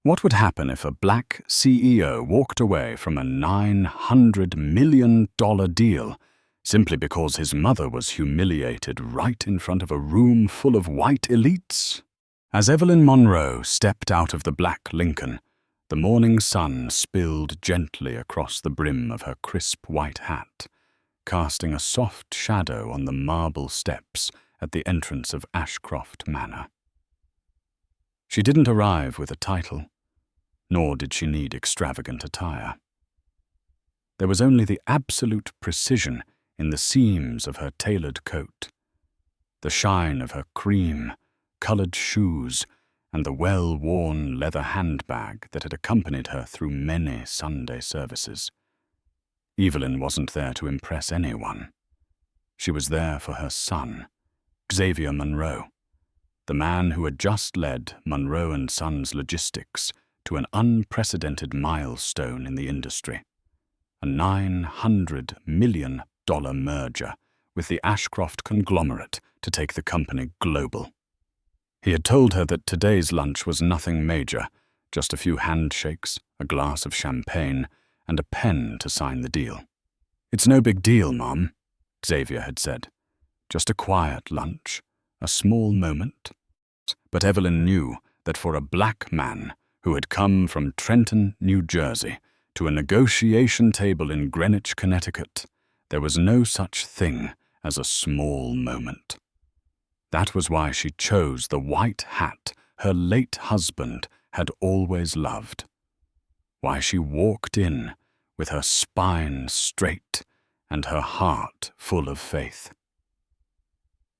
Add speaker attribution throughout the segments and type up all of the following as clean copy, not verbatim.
Speaker 1: What would happen if a black CEO walked away from a $900 million deal simply because his mother was humiliated right in front of a room full of white elites? As Evelyn Monroe stepped out of the black Lincoln, the morning sun spilled gently across the brim of her crisp white hat, casting a soft shadow on the marble steps at the entrance of Ashcroft Manor. She didn't arrive with a title, nor did she need extravagant attire. There was only the absolute precision in the seams of her tailored coat, the shine of her cream-colored shoes, and the well-worn leather handbag that had accompanied her through many Sunday services. Evelyn wasn't there to impress anyone. She was there for her son, Xavier Monroe, the man who had just led Monroe & Sons Logistics to an unprecedented milestone in the industry, a $900 million merger with the Ashcroft conglomerate to take the company global. He had told her that today's lunch was nothing major, just a few handshakes, a glass of champagne, and a pen to sign the deal. "It's no big deal, Mom," Xavier had said. "Just a quiet lunch, a small moment." But Evelyn knew that for a black man who had come from Trenton, New Jersey, to a negotiation table in Greenwich, Connecticut, there was no such thing as a small moment. That was why she chose the white hat her late husband had always loved. Why she walked in with her spine straight and her heart full of faith.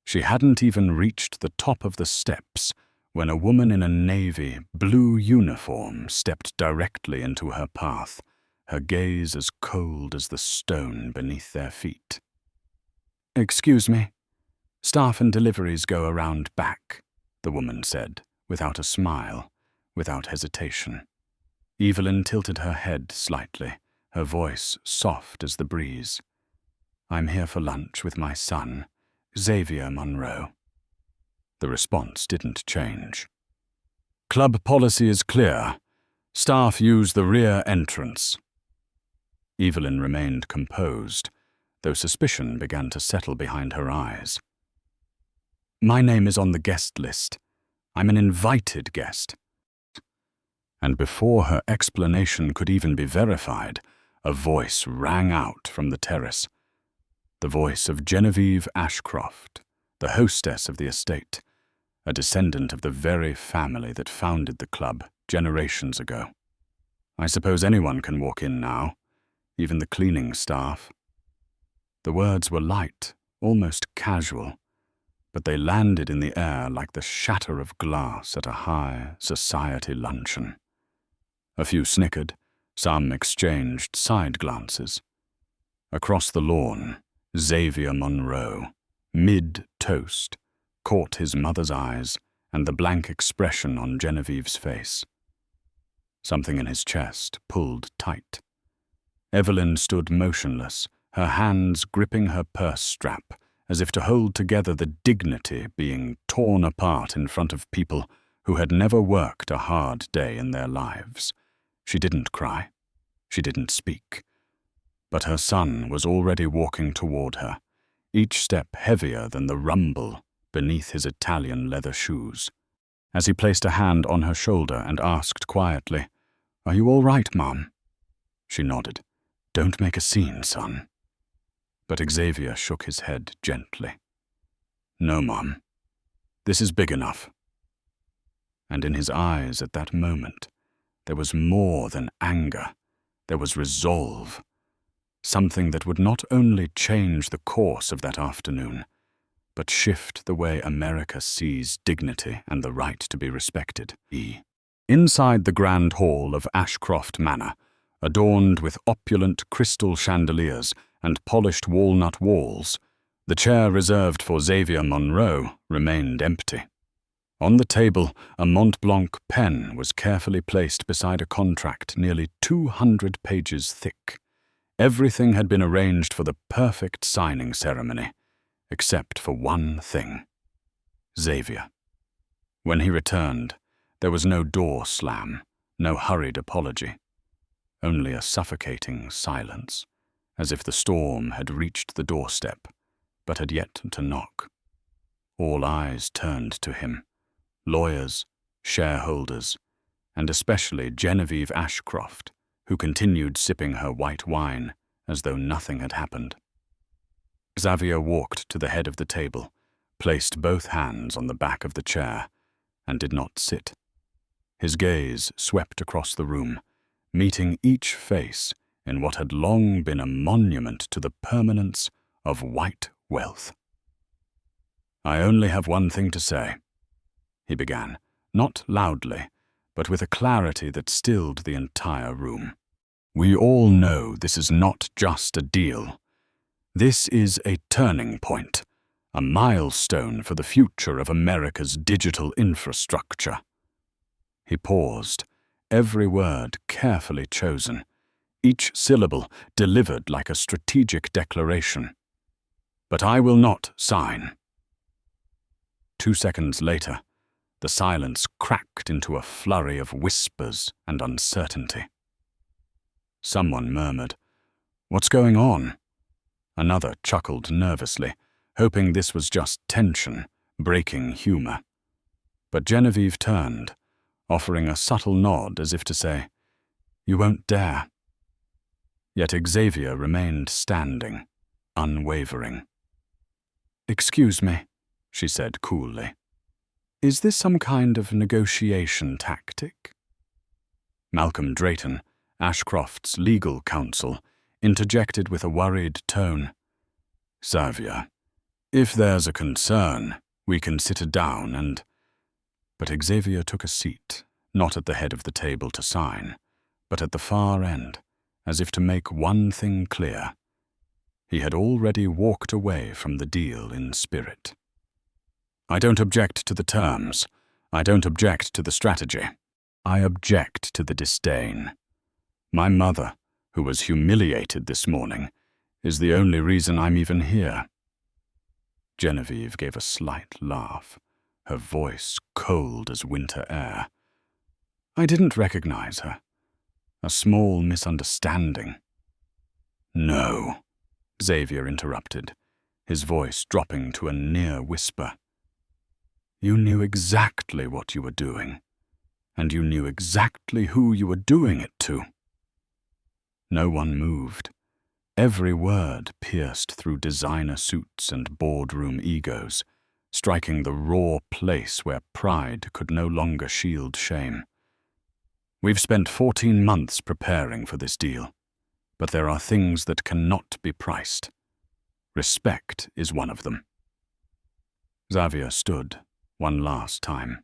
Speaker 1: She hadn't even reached the top of the steps when a woman in a navy blue uniform stepped directly into her path, her gaze as cold as the stone beneath their feet. "Excuse me, staff and deliveries go around back," the woman said, without a smile, without hesitation. Evelyn tilted her head slightly, her voice soft as the breeze. "I'm here for lunch with my son, Xavier Monroe." The response didn't change. "Club policy is clear. Staff use the rear entrance." Evelyn remained composed, though suspicion began to settle behind her eyes. "My name is on the guest list. I'm an invited guest." And before her explanation could even be verified, a voice rang out from the terrace. The voice of Genevieve Ashcroft, the hostess of the estate, a descendant of the very family that founded the club generations ago. "I suppose anyone can walk in now, even the cleaning staff." The words were light, almost casual, but they landed in the air like the shatter of glass at a high society luncheon. A few snickered, some exchanged side glances. Across the lawn, Xavier Monroe, mid-toast, caught his mother's eyes and the blank expression on Genevieve's face. Something in his chest pulled tight. Evelyn stood motionless, her hands gripping her purse strap, as if to hold together the dignity being torn apart in front of people who had never worked a hard day in their lives. She didn't cry. She didn't speak. But her son was already walking toward her, each step heavier than the rumble beneath his Italian leather shoes. As he placed a hand on her shoulder and asked quietly, "Are you all right, Mom?" She nodded. "Don't make a scene, son." But Xavier shook his head gently. "No, Mom. This is big enough." And in his eyes at that moment, there was more than anger. There was resolve. Something that would not only change the course of that afternoon, but shift the way America sees dignity and the right to be respected. Inside the grand hall of Ashcroft Manor, adorned with opulent crystal chandeliers and polished walnut walls, the chair reserved for Xavier Monroe remained empty. On the table, a Mont Blanc pen was carefully placed beside a contract nearly 200 pages thick. Everything had been arranged for the perfect signing ceremony, except for one thing: Xavier. When he returned, there was no door slam, no hurried apology, only a suffocating silence, as if the storm had reached the doorstep, but had yet to knock. All eyes turned to him, lawyers, shareholders, and especially Genevieve Ashcroft, who continued sipping her white wine as though nothing had happened. Xavier walked to the head of the table, placed both hands on the back of the chair, and did not sit. His gaze swept across the room, meeting each face in what had long been a monument to the permanence of white wealth. "I only have one thing to say," he began, not loudly, but with a clarity that stilled the entire room. "We all know this is not just a deal. This is a turning point, a milestone for the future of America's digital infrastructure." He paused, every word carefully chosen, each syllable delivered like a strategic declaration. "But I will not sign." 2 seconds later, the silence cracked into a flurry of whispers and uncertainty. Someone murmured, "What's going on?" Another chuckled nervously, hoping this was just tension, breaking humor. But Genevieve turned, offering a subtle nod as if to say, "You won't dare." Yet Xavier remained standing, unwavering. "Excuse me," she said coolly. "Is this some kind of negotiation tactic?" Malcolm Drayton, Ashcroft's legal counsel, interjected with a worried tone. "Xavier, if there's a concern, we can sit down and—" But Xavier took a seat, not at the head of the table to sign, but at the far end, as if to make one thing clear. He had already walked away from the deal in spirit. "I don't object to the terms. I don't object to the strategy. I object to the disdain. My mother, who was humiliated this morning, is the only reason I'm even here." Genevieve gave a slight laugh, her voice cold as winter air. "I didn't recognize her. A small misunderstanding." "No," Xavier interrupted, his voice dropping to a near whisper. "You knew exactly what you were doing, and you knew exactly who you were doing it to." No one moved. Every word pierced through designer suits and boardroom egos, striking the raw place where pride could no longer shield shame. "We've spent 14 months preparing for this deal, but there are things that cannot be priced. Respect is one of them." Xavier stood one last time.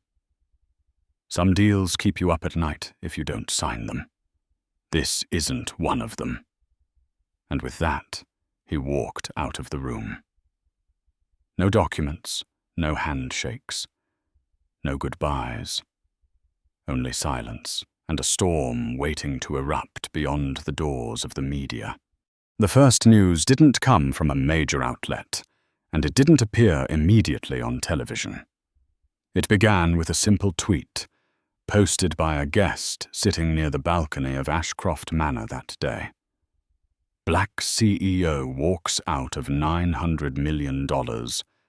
Speaker 1: "Some deals keep you up at night if you don't sign them. This isn't one of them." And with that, he walked out of the room. No documents, no handshakes, no goodbyes. Only silence and a storm waiting to erupt beyond the doors of the media. The first news didn't come from a major outlet, and it didn't appear immediately on television. It began with a simple tweet, posted by a guest sitting near the balcony of Ashcroft Manor that day. "Black CEO walks out of $900 million,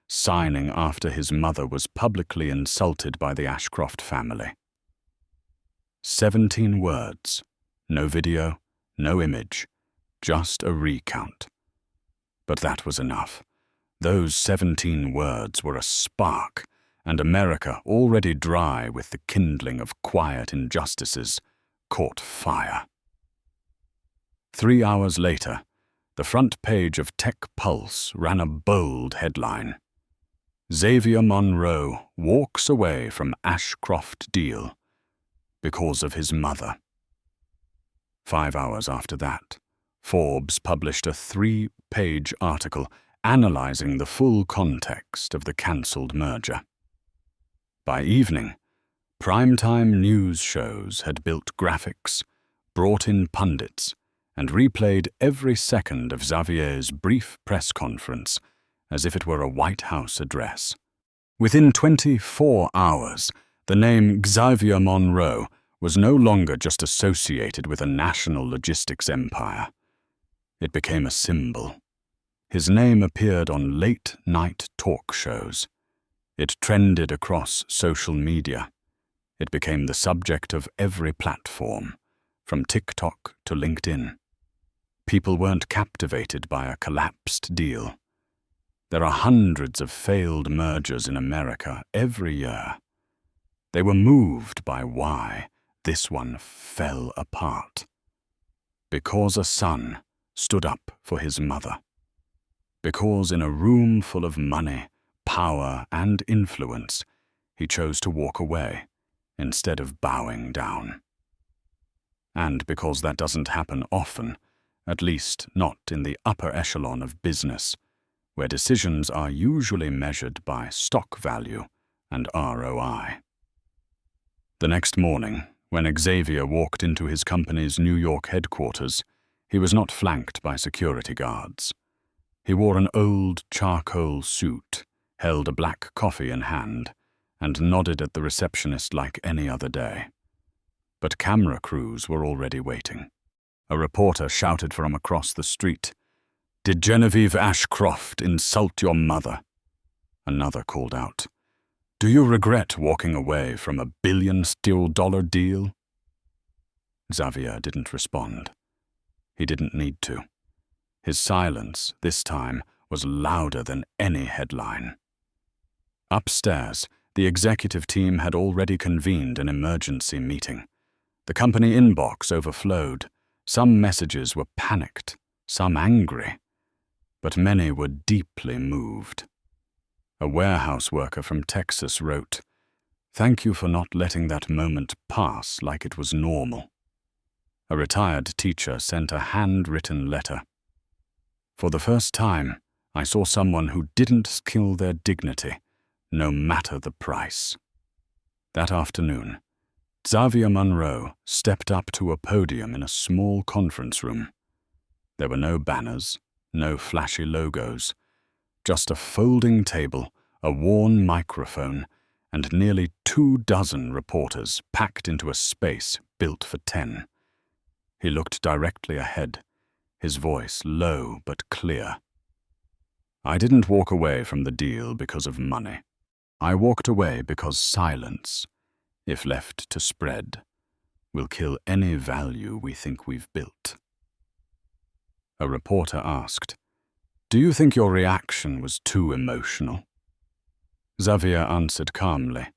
Speaker 1: signing after his mother was publicly insulted by the Ashcroft family." 17 words, no video, no image, just a recount. But that was enough. Those 17 words were a spark, and America, already dry with the kindling of quiet injustices, caught fire. 3 hours later, the front page of Tech Pulse ran a bold headline. "Xavier Monroe walks away from Ashcroft deal because of his mother." 5 hours after that, Forbes published a 3-page article analyzing the full context of the cancelled merger. By evening, primetime news shows had built graphics, brought in pundits, and replayed every second of Xavier's brief press conference as if it were a White House address. Within 24 hours, the name Xavier Monroe was no longer just associated with a national logistics empire. It became a symbol. His name appeared on late-night talk shows. It trended across social media. It became the subject of every platform, from TikTok to LinkedIn. People weren't captivated by a collapsed deal. There are hundreds of failed mergers in America every year. They were moved by why this one fell apart. Because a son stood up for his mother. Because in a room full of money, power, and influence, he chose to walk away instead of bowing down. And because that doesn't happen often, at least not in the upper echelon of business, where decisions are usually measured by stock value and ROI. The next morning, when Xavier walked into his company's New York headquarters, he was not flanked by security guards. He wore an old charcoal suit, held a black coffee in hand, and nodded at the receptionist like any other day. But camera crews were already waiting. A reporter shouted from across the street, "Did Genevieve Ashcroft insult your mother?" Another called out, "Do you regret walking away from $1 billion deal?" Xavier didn't respond. He didn't need to. His silence, this time, was louder than any headline. Upstairs, the executive team had already convened an emergency meeting. The company inbox overflowed. Some messages were panicked, some angry, but many were deeply moved. A warehouse worker from Texas wrote, "Thank you for not letting that moment pass like it was normal." A retired teacher sent a handwritten letter. "For the first time, I saw someone who didn't kill their dignity, no matter the price." That afternoon, Xavier Monroe stepped up to a podium in a small conference room. There were no banners, no flashy logos, just a folding table, a worn microphone, and nearly 24 reporters packed into a space built for 10. He looked directly ahead, his voice low but clear. "I didn't walk away from the deal because of money. I walked away because silence, if left to spread, will kill any value we think we've built." A reporter asked, "Do you think your reaction was too emotional?" Xavier answered calmly,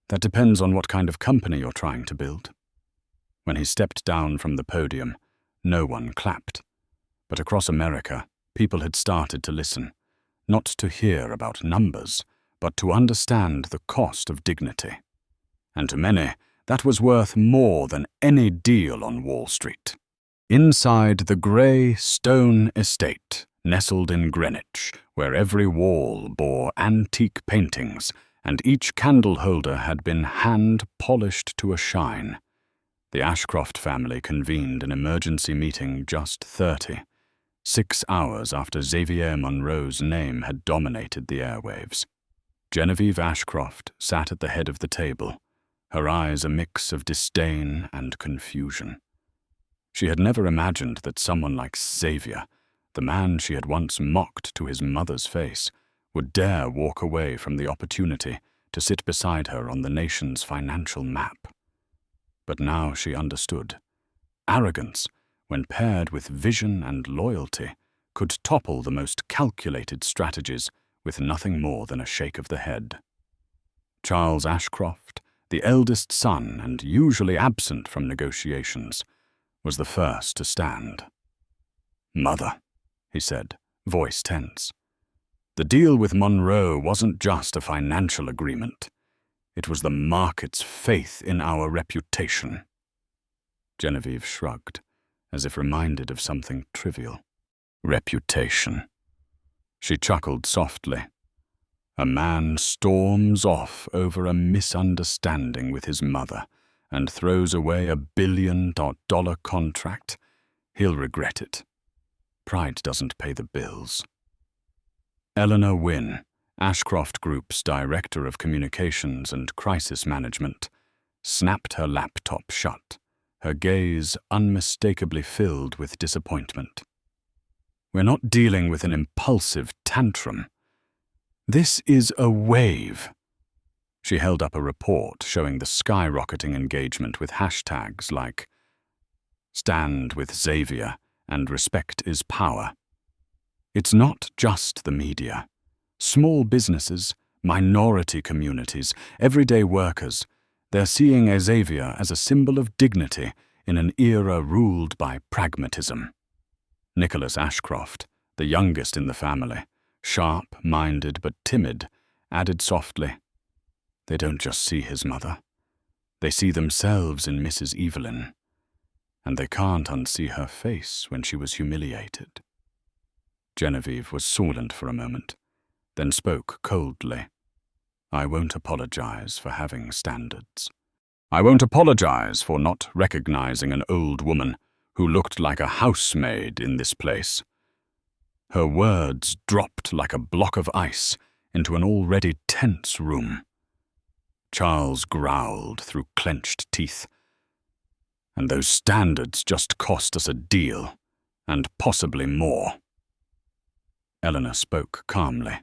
Speaker 1: "That depends on what kind of company you're trying to build." When he stepped down from the podium, no one clapped. But across America, people had started to listen, not to hear about numbers, but to understand the cost of dignity. And to many, that was worth more than any deal on Wall Street. Inside the grey stone estate, nestled in Greenwich, where every wall bore antique paintings and each candle holder had been hand-polished to a shine, the Ashcroft family convened an emergency meeting just 6 hours after Xavier Monroe's name had dominated the airwaves. Genevieve Ashcroft sat at the head of the table, her eyes a mix of disdain and confusion. She had never imagined that someone like Xavier, the man she had once mocked to his mother's face, would dare walk away from the opportunity to sit beside her on the nation's financial map. But now she understood. Arrogance, when paired with vision and loyalty, could topple the most calculated strategies with nothing more than a shake of the head. Charles Ashcroft, the eldest son and usually absent from negotiations, was the first to stand. "Mother," he said, voice tense. "The deal with Monroe wasn't just a financial agreement. It was the market's faith in our reputation." Genevieve shrugged, as if reminded of something trivial. Reputation. She chuckled softly. A man storms off over a misunderstanding with his mother and throws away $1 billion contract. He'll regret it. Pride doesn't pay the bills. Eleanor Wynne, Ashcroft Group's Director of Communications and Crisis Management, snapped her laptop shut, her gaze unmistakably filled with disappointment. We're not dealing with an impulsive tantrum. This is a wave. She held up a report showing the skyrocketing engagement with hashtags like "Stand with Xavier" and "Respect is Power." It's not just the media. Small businesses, minority communities, everyday workers, they're seeing Xavier as a symbol of dignity in an era ruled by pragmatism. Nicholas Ashcroft, the youngest in the family, sharp-minded but timid, added softly, "They don't just see his mother. They see themselves in Mrs. Evelyn, and they can't unsee her face when she was humiliated." Genevieve was silent for a moment, then spoke coldly. "I won't apologize for having standards. I won't apologize for not recognizing an old woman who looked like a housemaid in this place." Her words dropped like a block of ice into an already tense room. Charles growled through clenched teeth. "And those standards just cost us a deal, and possibly more." Eleanor spoke calmly.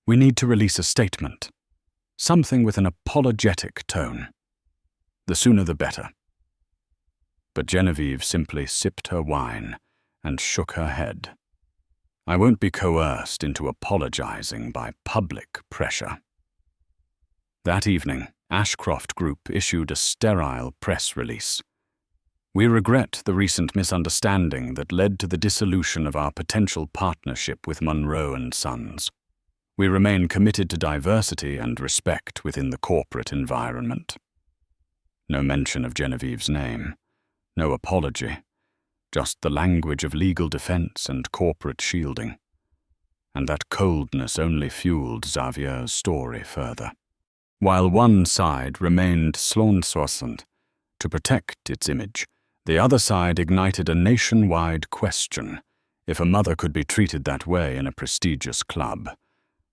Speaker 1: "We need to release a statement, something with an apologetic tone. The sooner the better." But Genevieve simply sipped her wine and shook her head. "I won't be coerced into apologizing by public pressure." That evening, Ashcroft Group issued a sterile press release. "We regret the recent misunderstanding that led to the dissolution of our potential partnership with Monroe and Sons. We remain committed to diversity and respect within the corporate environment." No mention of Genevieve's name, no apology, just the language of legal defense and corporate shielding. And that coldness only fueled Xavier's story further. While one side remained slow-sourced to protect its image, the other side ignited a nationwide question: if a mother could be treated that way in a prestigious club,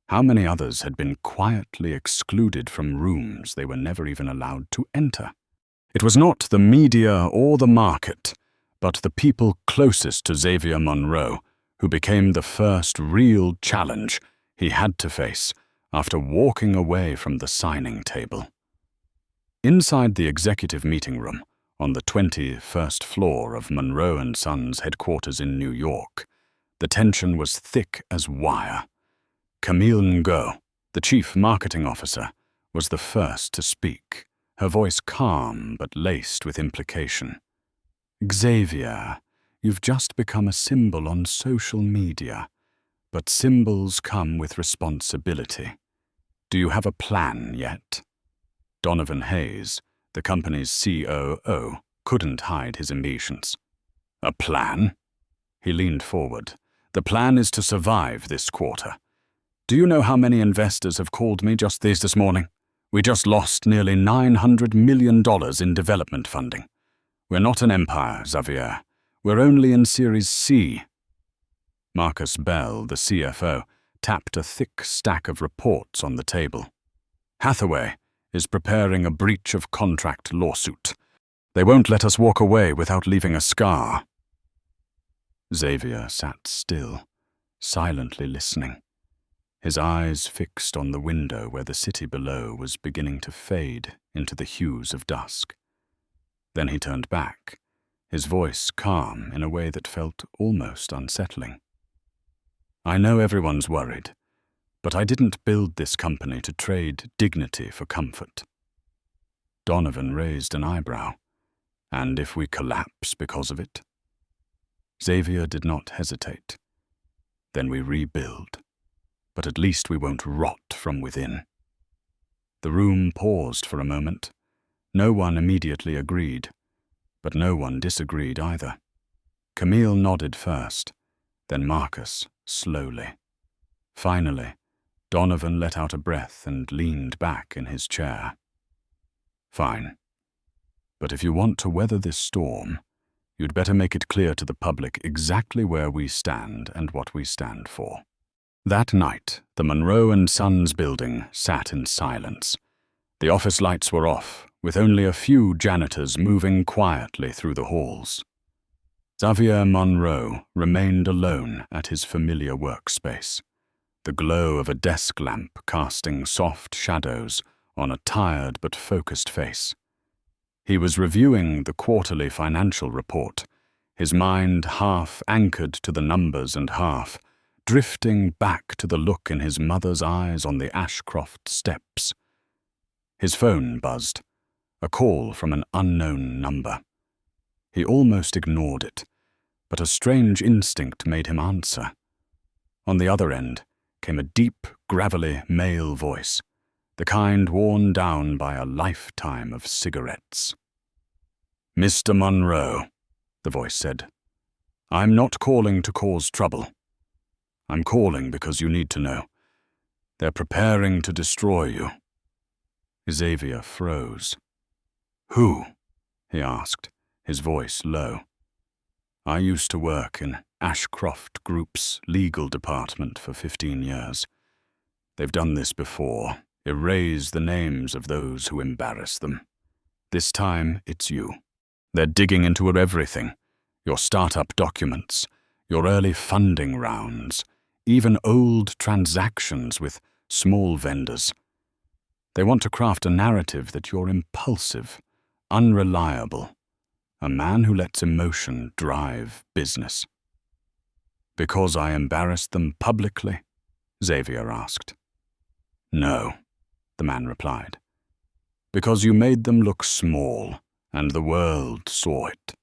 Speaker 1: how many others had been quietly excluded from rooms they were never even allowed to enter? It was not the media or the market, but the people closest to Xavier Monroe who became the first real challenge he had to face after walking away from the signing table. Inside the executive meeting room, on the 21st floor of Monroe and Sons headquarters in New York, the tension was thick as wire. Camille Ngo, the chief marketing officer, was the first to speak, her voice calm but laced with implication. "Xavier, you've just become a symbol on social media, but symbols come with responsibility. Do you have a plan yet?" Donovan Hayes, the company's COO, couldn't hide his impatience. "A plan?" He leaned forward. "The plan is to survive this quarter. Do you know how many investors have called me just this morning? We just lost nearly $900 million in development funding. We're not an empire, Xavier. We're only in Series C." Marcus Bell, the CFO, tapped a thick stack of reports on the table. "Hathaway is preparing a breach of contract lawsuit. They won't let us walk away without leaving a scar." Xavier sat still, silently listening, his eyes fixed on the window where the city below was beginning to fade into the hues of dusk. Then he turned back, his voice calm in a way that felt almost unsettling. "I know everyone's worried, but I didn't build this company to trade dignity for comfort." Donovan raised an eyebrow. "And if we collapse because of it?" Xavier did not hesitate. "Then we rebuild. But at least we won't rot from within." The room paused for a moment. No one immediately agreed, but no one disagreed either. Camille nodded first, then Marcus, slowly. Finally, Donovan let out a breath and leaned back in his chair. "Fine. But if you want to weather this storm, you'd better make it clear to the public exactly where we stand and what we stand for." That night, the Monroe and Sons building sat in silence. The office lights were off, with only a few janitors moving quietly through the halls. Xavier Monroe remained alone at his familiar workspace, the glow of a desk lamp casting soft shadows on a tired but focused face. He was reviewing the quarterly financial report, his mind half anchored to the numbers and half drifting back to the look in his mother's eyes on the Ashcroft steps. His phone buzzed, a call from an unknown number. He almost ignored it, but a strange instinct made him answer. On the other end came a deep, gravelly male voice, the kind worn down by a lifetime of cigarettes. "Mr. Monroe," the voice said, "I'm not calling to cause trouble. I'm calling because you need to know. They're preparing to destroy you." Xavier froze. "Who?" he asked, his voice low. "I used to work in Ashcroft Group's legal department for 15 years. They've done this before, erase the names of those who embarrass them. This time, it's you. They're digging into everything, your startup documents, your early funding rounds, even old transactions with small vendors. They want to craft a narrative that you're impulsive, unreliable, a man who lets emotion drive business." "Because I embarrassed them publicly?" Xavier asked. "No," the man replied. "Because you made them look small, and the world saw it."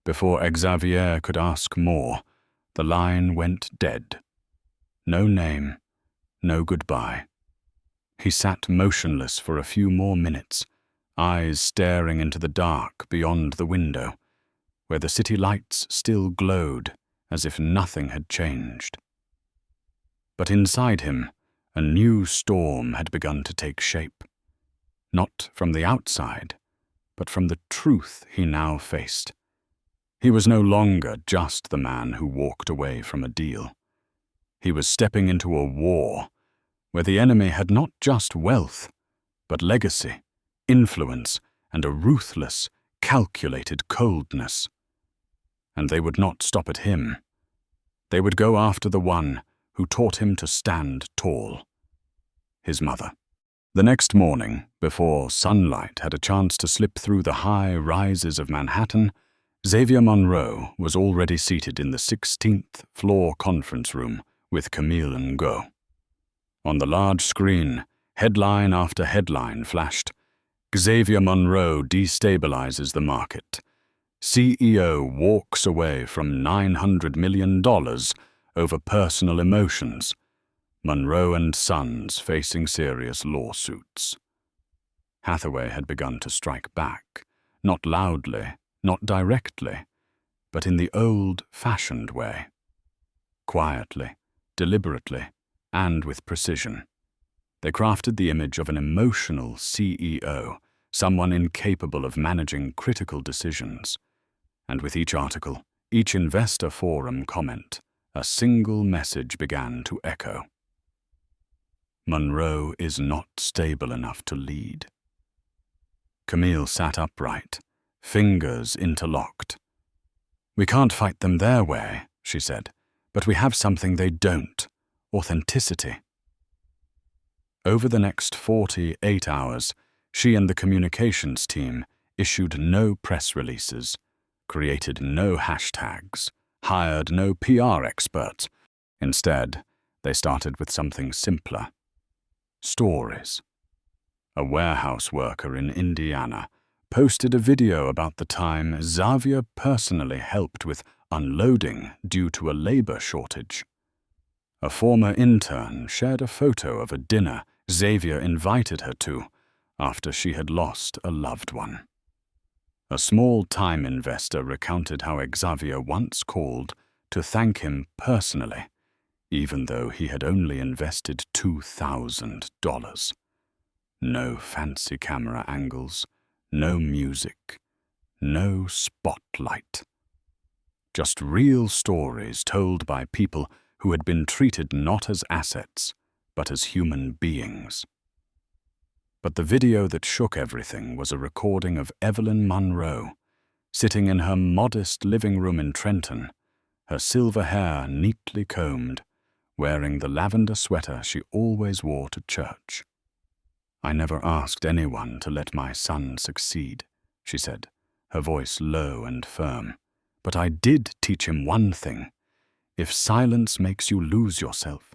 Speaker 1: Before Xavier could ask more, the line went dead. No name, no goodbye. He sat motionless for a few more minutes, eyes staring into the dark beyond the window, where the city lights still glowed as if nothing had changed. But inside him, a new storm had begun to take shape. Not from the outside, but from the truth he now faced. He was no longer just the man who walked away from a deal. He was stepping into a war where the enemy had not just wealth, but legacy, influence, and a ruthless, calculated coldness. And they would not stop at him. They would go after the one who taught him to stand tall: his mother. The next morning, before sunlight had a chance to slip through the high rises of Manhattan, Xavier Monroe was already seated in the 16th floor conference room with Camille and Go. On the large screen, headline after headline flashed: "Xavier Monroe destabilizes the market. CEO walks away from $900 million over personal emotions. Monroe and Sons facing serious lawsuits." Hathaway had begun to strike back, not loudly, not directly, but in the old-fashioned way. Quietly, deliberately, and with precision. They crafted the image of an emotional CEO, someone incapable of managing critical decisions. And with each article, each investor forum comment, a single message began to echo: Monroe is not stable enough to lead. Camille sat upright, fingers interlocked. "We can't fight them their way," she said, "but we have something they don't: authenticity." Over the next 48 hours, she and the communications team issued no press releases, created no hashtags, hired no PR experts. Instead, they started with something simpler: stories. A warehouse worker in Indiana posted a video about the time Xavier personally helped with unloading due to a labor shortage. A former intern shared a photo of a dinner Xavier invited her to after she had lost a loved one. A small-time investor recounted how Xavier once called to thank him personally, even though he had only invested $2,000. No fancy camera angles, no music, no spotlight. Just real stories told by people who had been treated not as assets, but as human beings. But the video that shook everything was a recording of Evelyn Monroe, sitting in her modest living room in Trenton, her silver hair neatly combed, wearing the lavender sweater she always wore to church. "I never asked anyone to let my son succeed," she said, her voice low and firm. "But I did teach him one thing. If silence makes you lose yourself,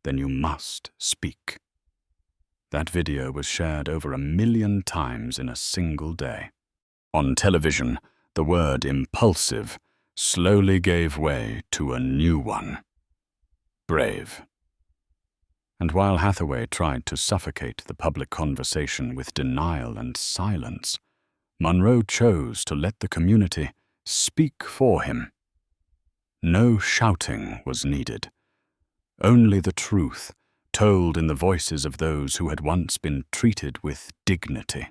Speaker 1: then you must speak." That video was shared over 1 million times in a single day. On television, the word impulsive slowly gave way to a new one: brave. And while Hathaway tried to suffocate the public conversation with denial and silence, Monroe chose to let the community speak for him. No shouting was needed. Only the truth, told in the voices of those who had once been treated with dignity.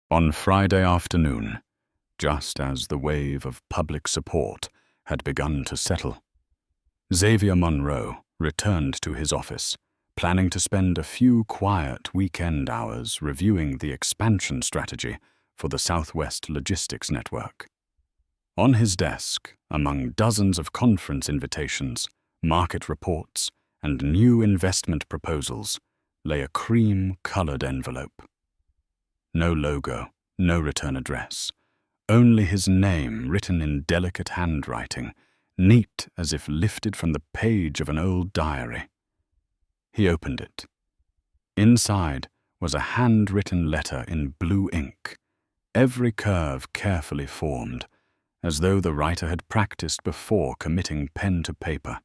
Speaker 1: On Friday afternoon, just as the wave of public support had begun to settle, Xavier Monroe returned to his office, planning to spend a few quiet weekend hours reviewing the expansion strategy for the Southwest Logistics Network. On his desk, among dozens of conference invitations, market reports, and new investment proposals, lay a cream-colored envelope. No logo, no return address, only his name written in delicate handwriting, neat as if lifted from the page of an old diary. He opened it. Inside was a handwritten letter in blue ink, every curve carefully formed, as though the writer had practiced before committing pen to paper.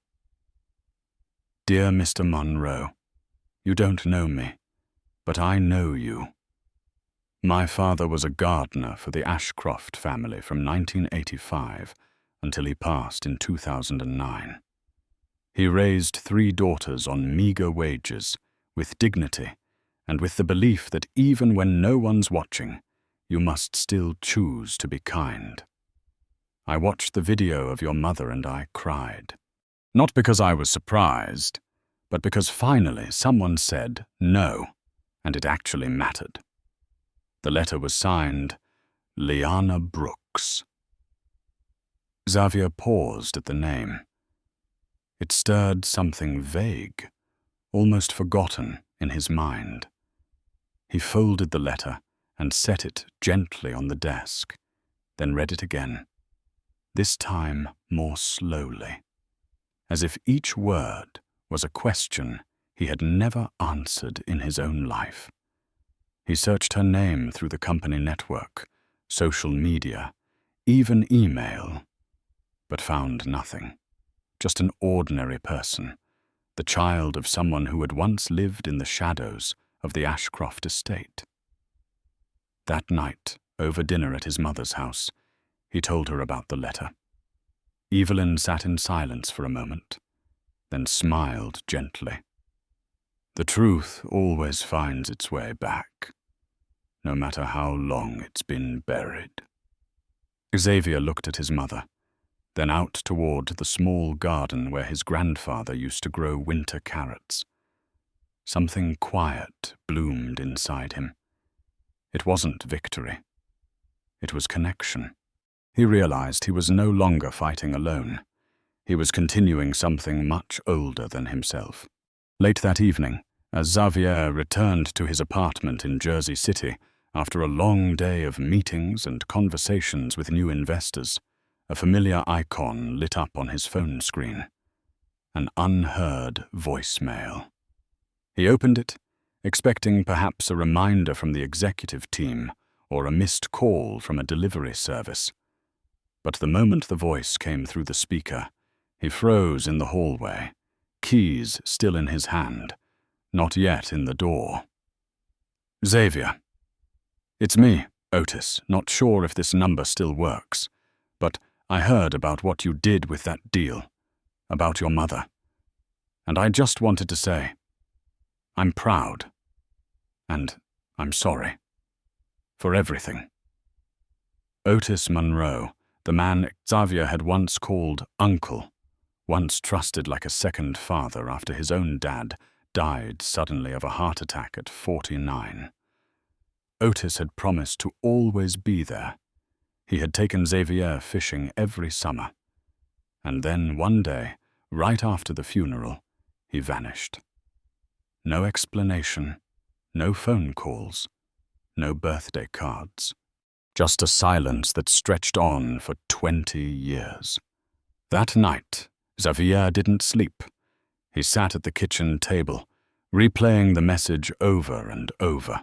Speaker 1: "Dear Mr. Monroe, you don't know me, but I know you. My father was a gardener for the Ashcroft family from 1985 until he passed in 2009. He raised 3 daughters on meager wages, with dignity, and with the belief that even when no one's watching, you must still choose to be kind. I watched the video of your mother and I cried. Not because I was surprised, but because finally someone said no, and it actually mattered." The letter was signed, Liana Brooks. Xavier paused at the name. It stirred something vague, almost forgotten in his mind. He folded the letter and set it gently on the desk, then read it again, this time more slowly, as if each word was a question he had never answered in his own life. He searched her name through the company network, social media, even email, but found nothing. Just an ordinary person, the child of someone who had once lived in the shadows of the Ashcroft estate. That night, over dinner at his mother's house, he told her about the letter. Evelyn sat in silence for a moment, then smiled gently. The truth always finds its way back, no matter how long it's been buried. Xavier looked at his mother, then out toward the small garden where his grandfather used to grow winter carrots. Something quiet bloomed inside him. It wasn't victory. It was connection. He realized he was no longer fighting alone. He was continuing something much older than himself. Late that evening, as Xavier returned to his apartment in Jersey City after a long day of meetings and conversations with new investors, a familiar icon lit up on his phone screen. An unheard voicemail. He opened it, expecting perhaps a reminder from the executive team or a missed call from a delivery service. But the moment the voice came through the speaker, he froze in the hallway, keys still in his hand, not yet in the door. "Xavier. It's me, Otis. Not sure if this number still works, but I heard about what you did with that deal, about your mother. And I just wanted to say, I'm proud, and I'm sorry, for everything." Otis Monroe, the man Xavier had once called Uncle, once trusted like a second father after his own dad died suddenly of a heart attack at 49. Otis had promised to always be there. He had taken Xavier fishing every summer. And then one day, right after the funeral, he vanished. No explanation, no phone calls, no birthday cards. Just a silence that stretched on for 20 years. That night, Xavier didn't sleep. He sat at the kitchen table, replaying the message over and over.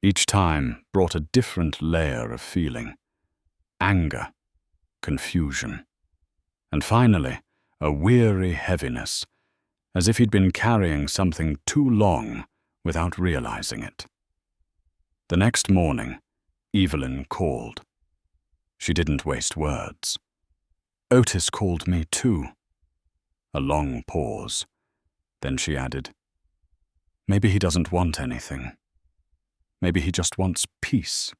Speaker 1: Each time brought a different layer of feeling. Anger, confusion, and finally, a weary heaviness, as if he'd been carrying something too long without realizing it. The next morning, Evelyn called. She didn't waste words. Otis called me too. A long pause. Then she added, "Maybe he doesn't want anything. Maybe he just wants peace.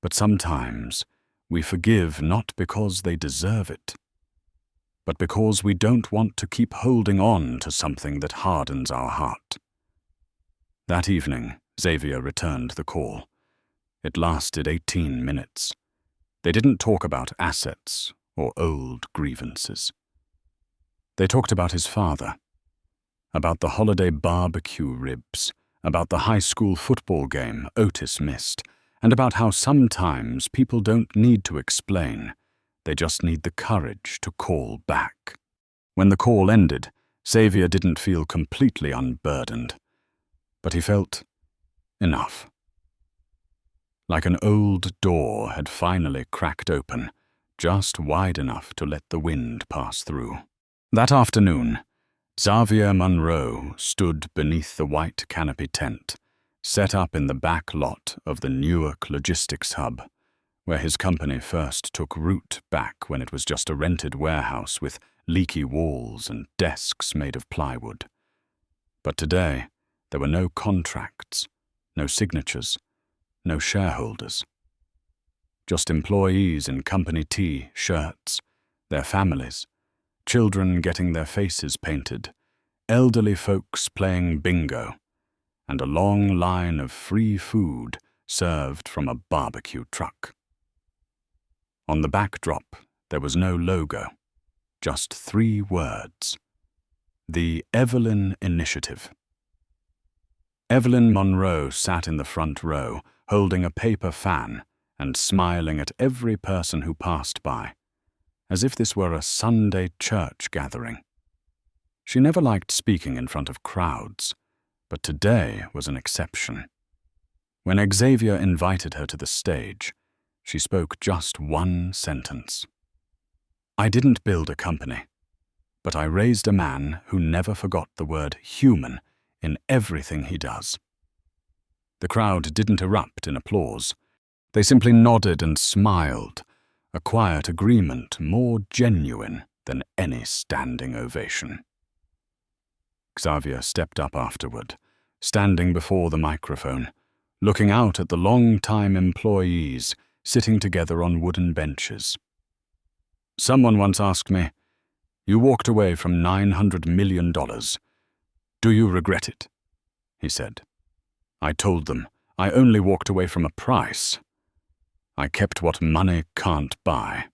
Speaker 1: But sometimes we forgive not because they deserve it, but because we don't want to keep holding on to something that hardens our heart." That evening, Xavier returned the call. It lasted 18 minutes. They didn't talk about assets or old grievances. They talked about his father, about the holiday barbecue ribs, about the high school football game Otis missed, and about how sometimes people don't need to explain. They just need the courage to call back. When the call ended, Xavier didn't feel completely unburdened, but he felt enough. Like an old door had finally cracked open, just wide enough to let the wind pass through. That afternoon, Xavier Monroe stood beneath the white canopy tent, set up in the back lot of the Newark logistics hub, where his company first took root back when it was just a rented warehouse with leaky walls and desks made of plywood. But today, there were no contracts, no signatures, no shareholders. Just employees in company T-shirts, their families, children getting their faces painted, elderly folks playing bingo, and a long line of free food served from a barbecue truck. On the backdrop, there was no logo, just 3 words: The Evelyn Initiative. Evelyn Monroe sat in the front row, holding a paper fan and smiling at every person who passed by, as if this were a Sunday church gathering. She never liked speaking in front of crowds, but today was an exception. When Xavier invited her to the stage, she spoke just one sentence. "I didn't build a company, but I raised a man who never forgot the word human in everything he does." The crowd didn't erupt in applause. They simply nodded and smiled, a quiet agreement more genuine than any standing ovation. Xavier stepped up afterward, standing before the microphone, looking out at the long-time employees sitting together on wooden benches. "Someone once asked me, 'You walked away from $900 million. Do you regret it?' he said. I told them I only walked away from a price. I kept what money can't buy: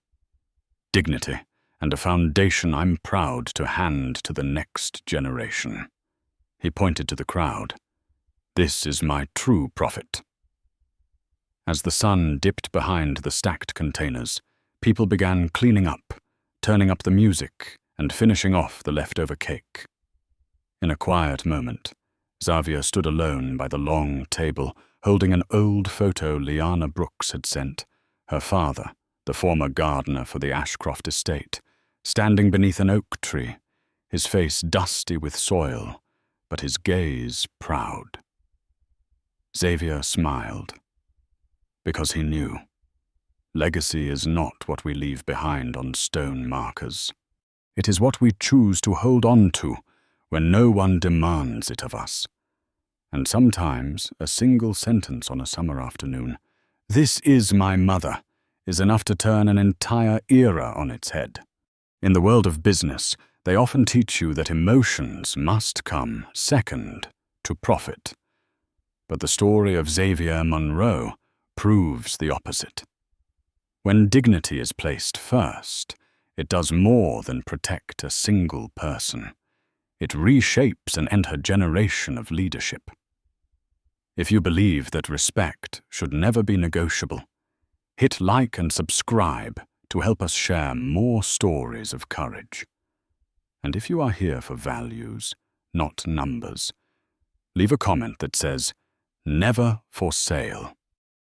Speaker 1: dignity and a foundation I'm proud to hand to the next generation." He pointed to the crowd. "This is my true profit." As the sun dipped behind the stacked containers, people began cleaning up, turning up the music, and finishing off the leftover cake. In a quiet moment, Xavier stood alone by the long table, holding an old photo Liana Brooks had sent, her father, the former gardener for the Ashcroft estate, standing beneath an oak tree, his face dusty with soil, but his gaze proud. Xavier smiled, because he knew legacy is not what we leave behind on stone markers. It is what we choose to hold on to when no one demands it of us. And sometimes a single sentence on a summer afternoon, "This is my mother," is enough to turn an entire era on its head. In the world of business, they often teach you that emotions must come second to profit. But the story of Xavier Monroe proves the opposite. When dignity is placed first, it does more than protect a single person. It reshapes an entire generation of leadership. If you believe that respect should never be negotiable, hit like and subscribe to help us share more stories of courage. And if you are here for values, not numbers, leave a comment that says, "Never for sale."